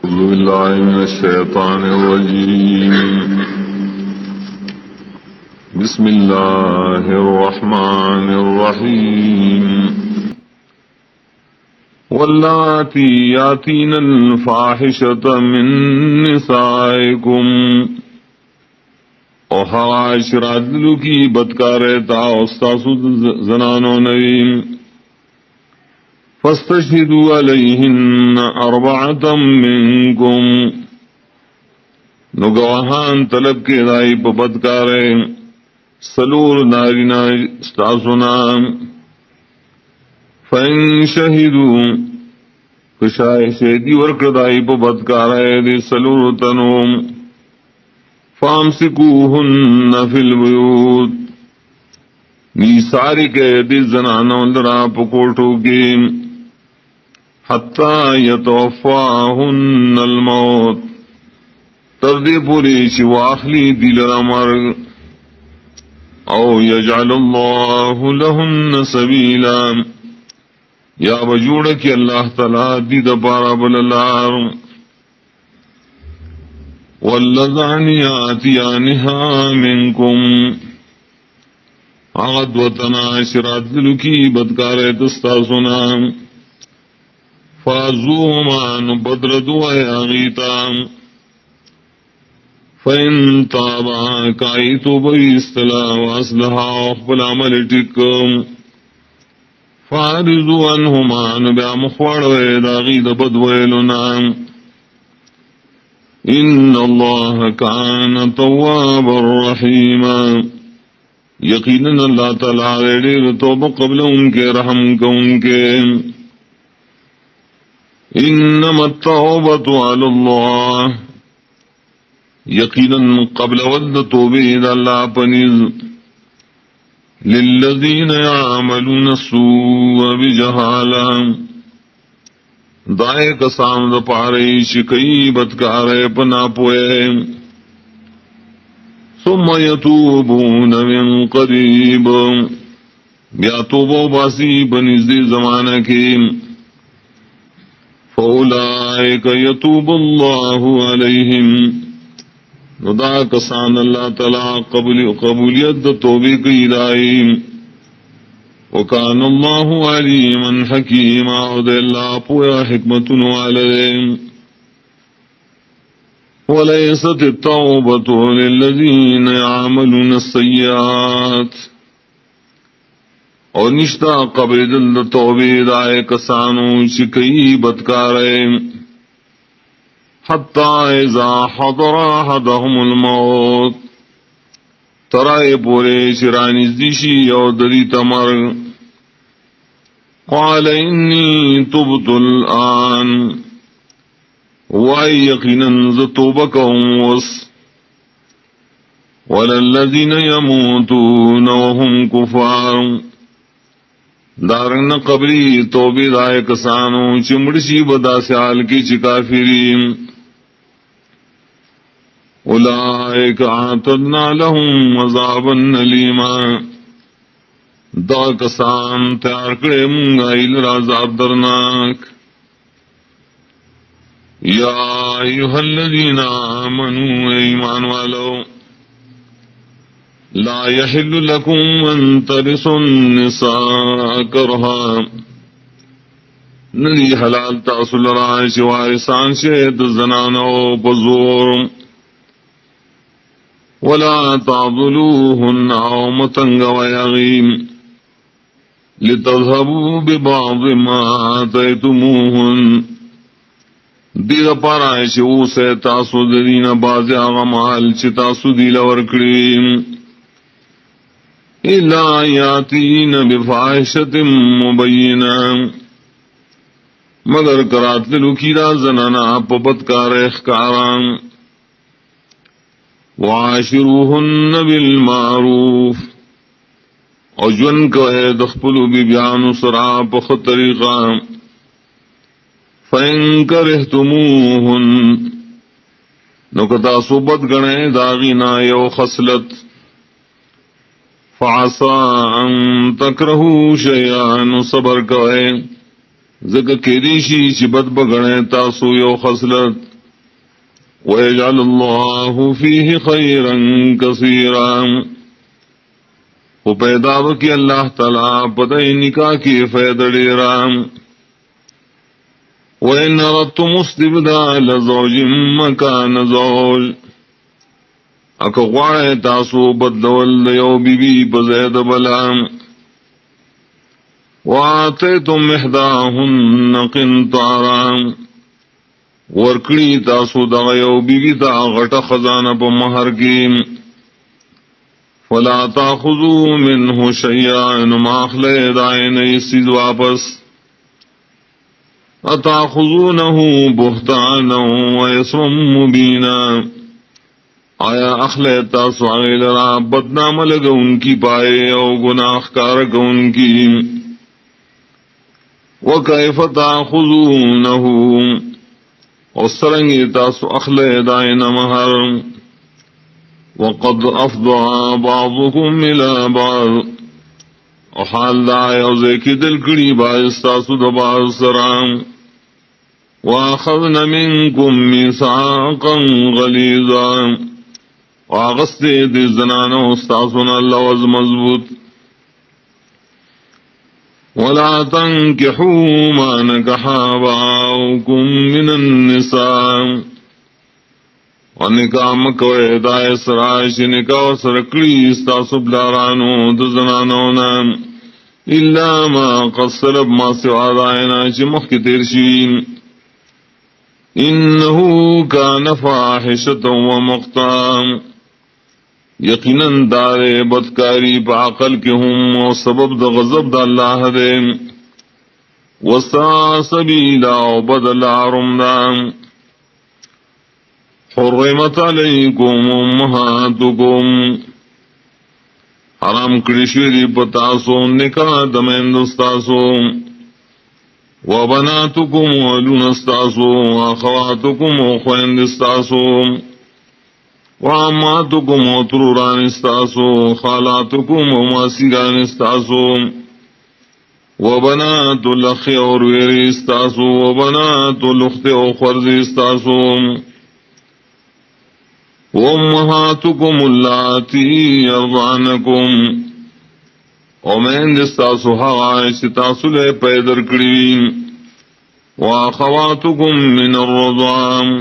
أعوذ بالله من الشيطان الرجيم. بسم الله الرحمن الرحيم. واللاتي ياتين الفاحشة من نسائكم او حاشرات لکی بدکارتا استاسو زنانو نویم فاستشهدوا علیہن اربعة منکم نو گواہان طلب کے دائی پا بدکارے سلور نارینا استاسونا فإن شہدوا کشای شہدی ورکردائی پا بدکارے دی سلور تنوم فامسکوہن فی البیوت نیساری کے دی زنانوں لرا پکوٹو کی حتی یتوفاہن الموت تردی پوری شواخلی دل مرگ او یجعل اللہ لہن سبیلا یا بجوڑ کی اللہ تعالی دی دپارا بللار واللذان یاتیانها منکم آغد وطنا شرات دلکی بدکار تستاسونا فازوهما نبدردو آغیتا فإن تابا کائیتو بیستلا واسلحا اخبر عمل ٹکم فارضو انہما نبیا مخوڑوے داغید بدویلنا ان اللہ کان تواب الرحیم یقیناً اللہ تعالی دیر توبہ قبل ان کے رحم کو ان کے انما التوبۃ علی اللہ یقیناً قبل ود توبید اللہ پنیز للذین یعملون السوء بجہالہ دائے کسام دا پارے شکئی بدکارے پنا پوئے ثم یتوبون من قریب بیا توبو باسی بنزدی زمانہ کی فَأُولَئِكَ يَتُوبُ اللَّهُ عَلَيْهِمْ ندا کسان اللہ تعالی قبولیت دا توبے کی دائیم وَكَانَ اللَّهُ عَلِيمًا حَكِيمًا ودے اللہ پویا حکمت والدین وَلَيْسَتِ التَّوْبَةُ لِلَّذِينَ يَعْمَلُونَ السَّيِّئَاتِ اور نشتا قبل دل توبے دائے کسانو شکئی بدکارے حتی اذا حضر احدهم الموت ترائے پورے شرانی زدیشی اور دری تمر قال انی تبت الآن وائی یقیناً زتوبکہم وس وللذین یموتون وهم کفار دارن قبری توبی دائے کسانو چمڑشی بدا سیال کی چکافرین اولائک اعتدنا لهم عذابا علیما دا کسان تیار کرے منگا ایلر عذاب درناک یا ایوہ الذین آمنوا ایمان والو لا يحل لكم ان ترثوا النساء كرها ندی حلال تاسو لرا چی وارثان شید زنانو بزور ولا تعضلوهن او متنگو یغیم لتذهبوا ببعض ما آتیتموهن دیر پارا چی او سے تاسو دین باز اغمال چی تاسو دیل ورکڑیم إِلَّا يَأْتِينَ بِفَاحِشَةٍ مُبَيِّنَةٍ مگر کرات لکیرا زنانا پبتکار اخکاران وَعَاشِرُوهُنَّ بِالْمَعْرُوفِ او جن کو ہے دخپلو بی بیانو سرا پخ طریقہ فَإِن كَرِهْتُمُوهُنَّ نکتا صوبت گنے داغینا یو خصلت فَعَسَىٰ أَن تَكْرَهُوا شَيْئًا صبر کوئے ذکر کیریشی چی بد بگنے تاسو یو خصلت ويجعل الله فيه خيرا كثيرا وپیدا وکی اللہ تعالی پدئی نکاح کی فیدہ ڈیرا وَإِنْ أَرَدْتُمُ اسْتِبْدَالَ زَوْجٍ مَّكَانَ زَوْجٍ اکا غواړی تاسو بدلول د یو بیبي په ځای د بله وَآتَيْتُمْ إِحْدَاهُنَّ قِنطَارًا ورکړي تاسو دغه یو بیبي ته غټه خزانه په مهر کې فَلَا تَأْخُذُوا مِنْهُ شَيْئًا ما اخلی دائنی سید واپس اتاخذونه بہتانا واسما مبینا آیا اخلی تاسو آگئی لرا بدنام لگا ان کی پائے او گناہ کارک ان کی وکیف تاخذونه وسرنگی تاسو اخلی دائن مہر وقد افضا بعضكم الى بعض وحال دا یوزے کی دل کڑی باعث تاسو دباز سرام وَأَخَذْنَ مِنْكُمْ مِيثَاقًا غَلِيظًا وَأَغَسْتِ دِ زَنَانَ اسْتَاسُنَ اللَّوَزْ مضبوط وَلَا تَنْكِحُوا مَا نَكَحَ آبَاؤُكُمْ مِنَ النِّسَاءِ ونکاح مکوئے دائے سراش نکاح سرکڑی استاسو بلارانو د زنانونا الا ما قد سلب ما سوا دائنا چی مخ کی تیرشین انہو کان فاحشتا ومقتا یقیناً دارے بدکاری پا عقل کے ہم و سبب دا غضب دا اللہ دے وسا سبیلا و بدل عرمدان حرمت علیکم امہاتکم حرام کرشوری پتاسو نکاح دمین دستاسو وبناتكم ولون استاسو واخواتكم وخوين استاسو وعماتكم وطروران استاسو خالاتكم وماسيران استاسو وبنات الاخ وروير استاسو وبنات الاخت وخورز استاسو وامهاتكم اللاتي يرضعنكم ومن دستاسو حغا استاسو لے پیدر کری واخواتکم من الرضام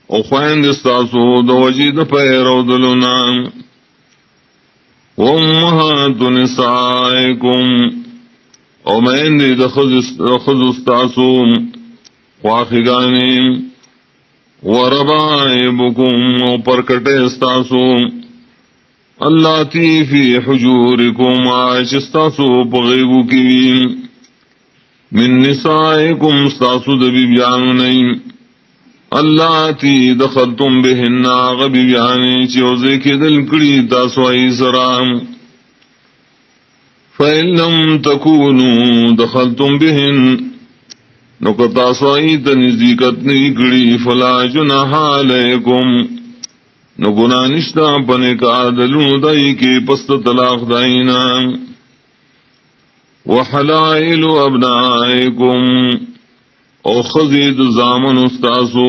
وخوین دستاسو دوجید پیرو دلنا وامهات نسائکم ومن دخذ استاسو واخگانی وربائبکم وپرکٹ استاسو اللاتی فی حجورکم عائش استاسو پغیبو کی من نسائکم استاسو دبی بیانو نیم اللاتی دخلتم بہن غبی بیانی چیوزے کی دل کڑی تاسو ای سرام فَإِن لَمْ تَكُونُوا دَخَلْتُمْ بِهِنْ نُقَطَ سَعِيدَ نِزِيكَتْنِي كَرِي فَلَا جُنَاحَ عَلَيْكُمْ نُقُنَا نِشْتَا پَنِكَ عَدَلُونَ دَائِكِ پَسْتَ طَلَاقْ دَائِنَا وَحَلَائِلُ أَبْنَائِكُمْ او خزید زامن استاسو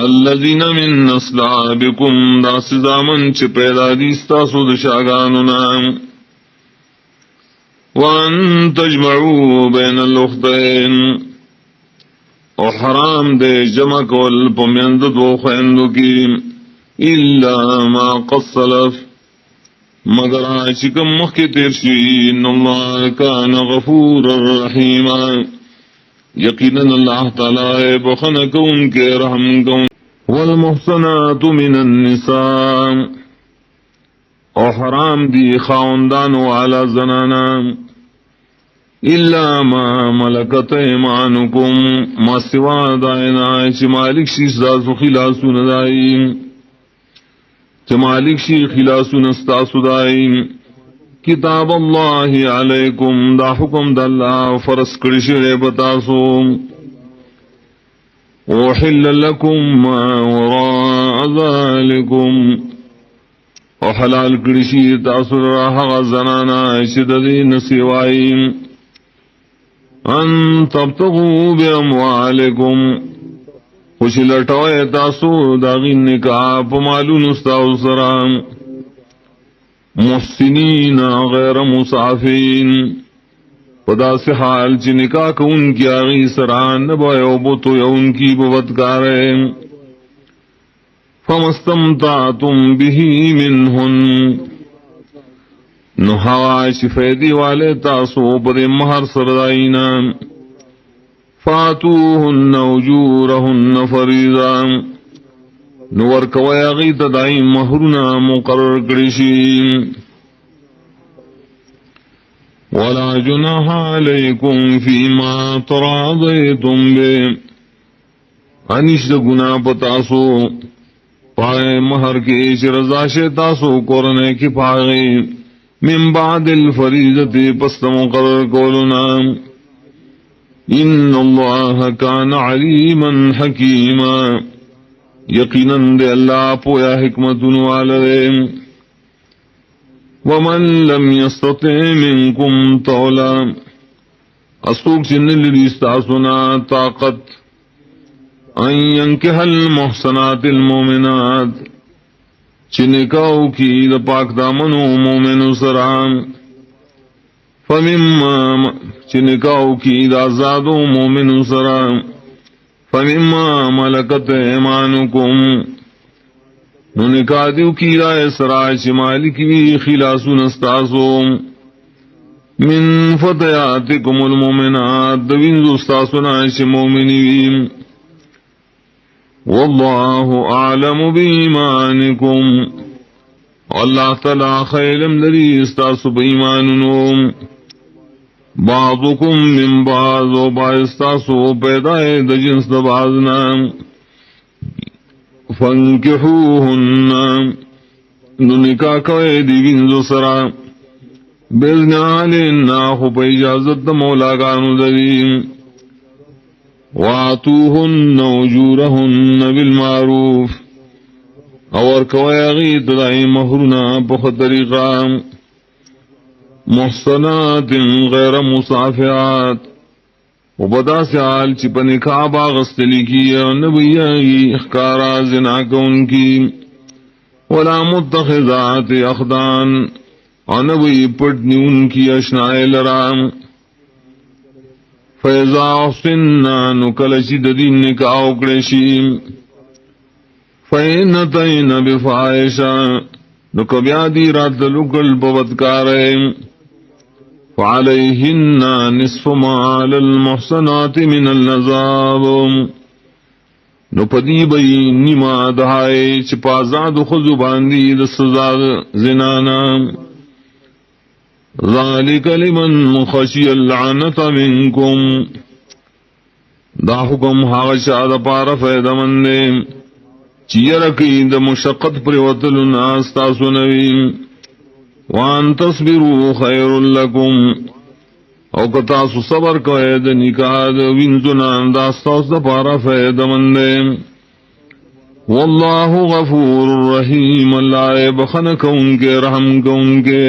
الَّذِينَ مِن نَسْلَابِكُمْ داس زامن چھ پیدا دی استاسو دشاگانونا وَأَن تَجْمَعُوا بَيْنَ الْأُخْتَيْنِ او حرام دے جمع کول پمیند دو خویندو کی إِلَّا مَا قَدْ سَلَفَ مگر آئیچکم مخی تیرشی ان اللہ کان غفور الرحیم یقیناً اللہ تعالی بخن کون کے رحم کون والمحصنات من النساء او حرام دی خاوندان والا زنانا الا ما ملکت ایمانکم ما سوا دائنا چی مالک شیش داسو خلاسو ندائیم چی مالک شی خلاسو نستاسو دائیم کتاب اللہ علیکم دا حکم دا اللہ فرس کرشی بتاسو وحل لکم ما وراء ذالکم وحلال کرشی تاسو راہ زنانا شددین سوائیم ان تبتغوا باموالکم خوش لٹوئے تاسو داغی نکاح پمالون استاو سرام محسنین غیر مسافین پدا سے حال چی نکاح کو ان کی آغی سران نبایو بطو یا ان کی بودکارے فمستمتعتم به منہن نحواش فیدی والے تاسو پر مہر سردائینا فاتوهن اجورهن فریضا نور کوي غي تدای مہرنا مقرر کړی ولا جناح علیکم فيما تراضیتم به انیش گنا پتاسو پائے مہر کی رضا سے تاسو کرنے کی پاگی من بعد الفریضت پس مقرر کولنا ان اللہ کان علیما حکیما یقیناً دے اللہ پویا حکمت والدے ومن لم يستطع منکم طولا اسوک چن لریستاسنا طاقت ان ينکح المحسنات المومنات چنکاو کی دا پاک دامنو مومن سرام فمما چنکاو کی دا زادو مومن سرام فمما ملکت ایمانکم نو نکاح دیو کی رائے سراچ مالک بھی خلاسو نستاسو من فتیاتکم المومنات دوینزو استاسو ناش مومنیم واللہ اعلم بیمانکم اللہ تعالی خیلم لری استاسو بیماننوم بعضکم من بعض و باستاسو پیدائے دا جنس دا بعضنا فانکحوہن نو نکاح کوئے دی بنزو سرا بِإِذْنِ عَلِنَّا خُبَ اجازت دا مولا گانو دلیم وَآتُوهُنَّ اُجُورَهُنَّ بِالْمَعْرُوفِ اور کوئے غیت دائی مہرنا بخت طریقہ محسنات غیر مصافحات وبدا سے حال چی پنکاح باغستلی کی نبیائی اخکارا زنا کون کی ولا متخذات اخدان نبی پٹنی ان کی اشنائے لرام فیضا احسننا نکلشی ددین نکاح اکڑشیم فین تین بفائشا نکبیادی رات لکل بودکاریم فعليهن نصف ما على المحصنات من العذاب نو پدی بئی نیما دہائے چپازاد خذو باندی د سزا زنانا ذالک لمن خشی اللعنت منکم دا حکم حاغشا دا پارا فیدا مندے چیرکی دا مشقت پر وطلنا استاسو نویم وان تصبروا خیر لکم او کتاسو صبر کوئے دا نکاح دا وینزنان دا استاس دا پارا فیدا مندے واللہ غفور رحیم اللہ بخنک ان کے رحم کو ان کے